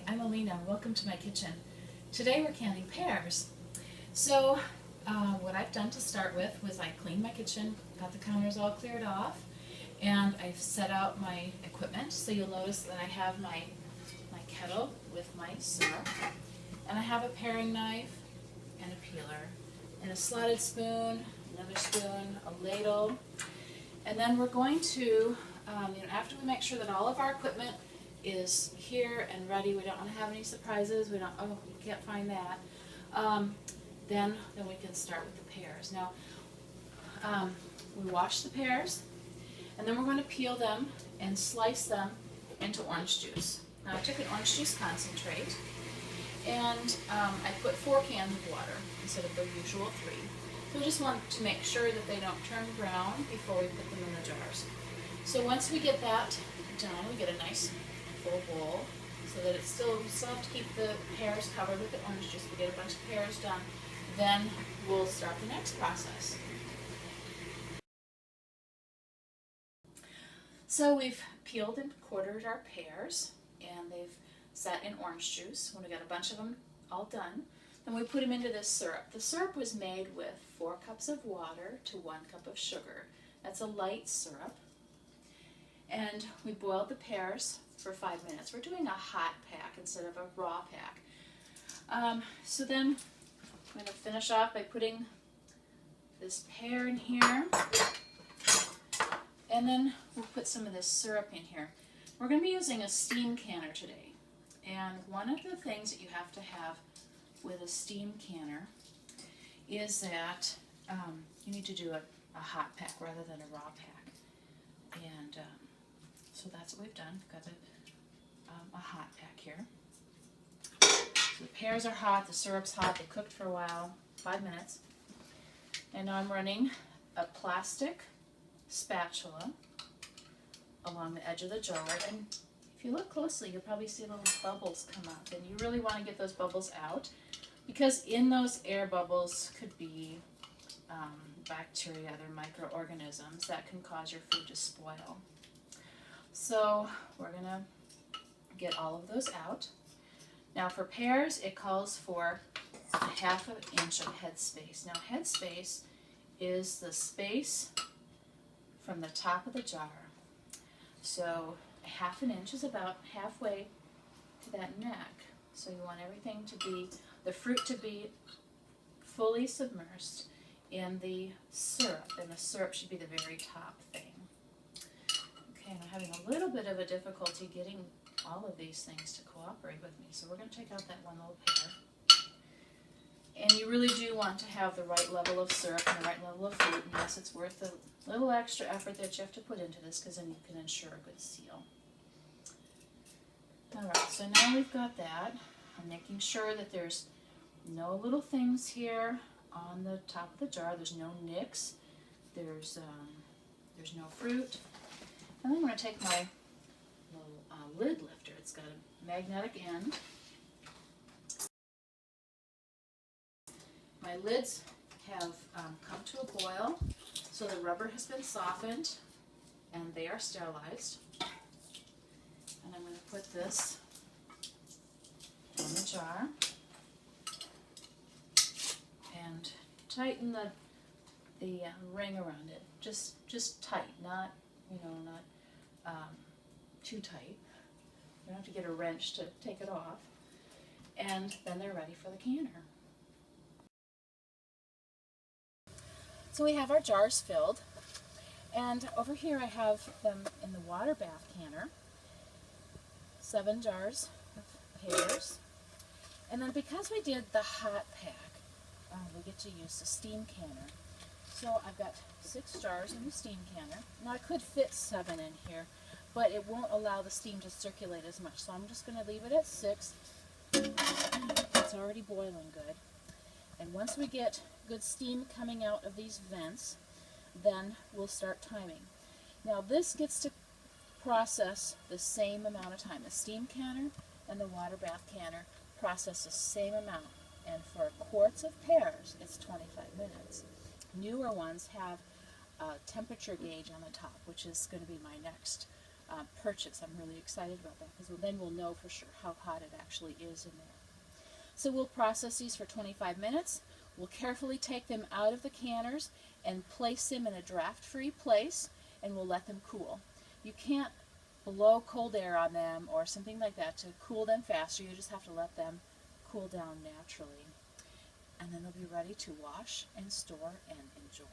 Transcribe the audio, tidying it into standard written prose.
I'm Alena. Welcome to my kitchen. Today we're canning pears. So what I've done to start with was I cleaned my kitchen, got the counters all cleared off, and I've set out my equipment. So you'll notice that I have my kettle with my syrup, and I have a paring knife and a peeler, and a slotted spoon, another spoon, a ladle, and then we're going to, after we make sure that all of our equipment is here and ready, we don't want to have any surprises, we can't find that, then we can start with the pears. Now, we wash the pears, and then we're going to peel them and slice them into orange juice. Now, I took an orange juice concentrate, and I put 4 cans of water instead of the usual 3. So we just want to make sure that they don't turn brown before we put them in the jars. So once we get that done, we get a nice full bowl so that we still have to keep the pears covered with the orange juice. We get a bunch of pears done, then we'll start the next process. So we've peeled and quartered our pears, and they've set in orange juice. When we got a bunch of them all done, then we put them into this syrup. The syrup was made with 4 cups of water to 1 cup of sugar. That's a light syrup. And we boiled the pears for 5 minutes. We're doing a hot pack instead of a raw pack. So then I'm going to finish off by putting this pear in here. And then we'll put some of this syrup in here. We're going to be using a steam canner today. And one of the things that you have to have with a steam canner is that you need to do a hot pack rather than a raw pack. And so that's what we've done. We've got a hot pack here. So the pears are hot, the syrup's hot, they cooked for a while, 5 minutes. And now I'm running a plastic spatula along the edge of the jar, and if you look closely you'll probably see little bubbles come up, and you really want to get those bubbles out because in those air bubbles could be bacteria, other microorganisms that can cause your food to spoil. So we're going to get all of those out. Now for pears it calls for a 1/2 inch of head space. Now head space is the space from the top of the jar. So a 1/2 inch is about halfway to that neck. So you want everything to be, the fruit to be fully submersed in the syrup, and the syrup should be the very top thing. Okay, and I'm having a little bit of a difficulty getting all of these things to cooperate with me. So we're going to take out that one little pear. And you really do want to have the right level of syrup and the right level of fruit, and yes, it's worth the little extra effort that you have to put into this because then you can ensure a good seal. Alright, so now we've got that. I'm making sure that there's no little things here on the top of the jar. There's no nicks. There's no fruit. And then I'm going to take my little lid lifter. It's got a magnetic end. My lids have come to a boil, so the rubber has been softened and they are sterilized. And I'm going to put this in the jar and tighten the ring around it. Just tight, not too tight. You don't have to get a wrench to take it off. And then they're ready for the canner. So we have our jars filled, and over here I have them in the water bath canner, 7 jars of pears. And then because we did the hot pack, we get to use the steam canner. So I've got 6 jars in the steam canner. Now I could fit 7 in here, but it won't allow the steam to circulate as much, so I'm just going to leave it at 6. It's already boiling good. And once we get good steam coming out of these vents, then we'll start timing. Now this gets to process the same amount of time. The steam canner and the water bath canner process the same amount. And for quarts of pears, it's 25 minutes. Newer ones have a temperature gauge on the top, which is going to be my next purchase. I'm really excited about that because then we'll know for sure how hot it actually is in there. So we'll process these for 25 minutes. We'll carefully take them out of the canners and place them in a draft-free place, and we'll let them cool. You can't blow cold air on them or something like that to cool them faster. You just have to let them cool down naturally. And then they'll be ready to wash and store and enjoy.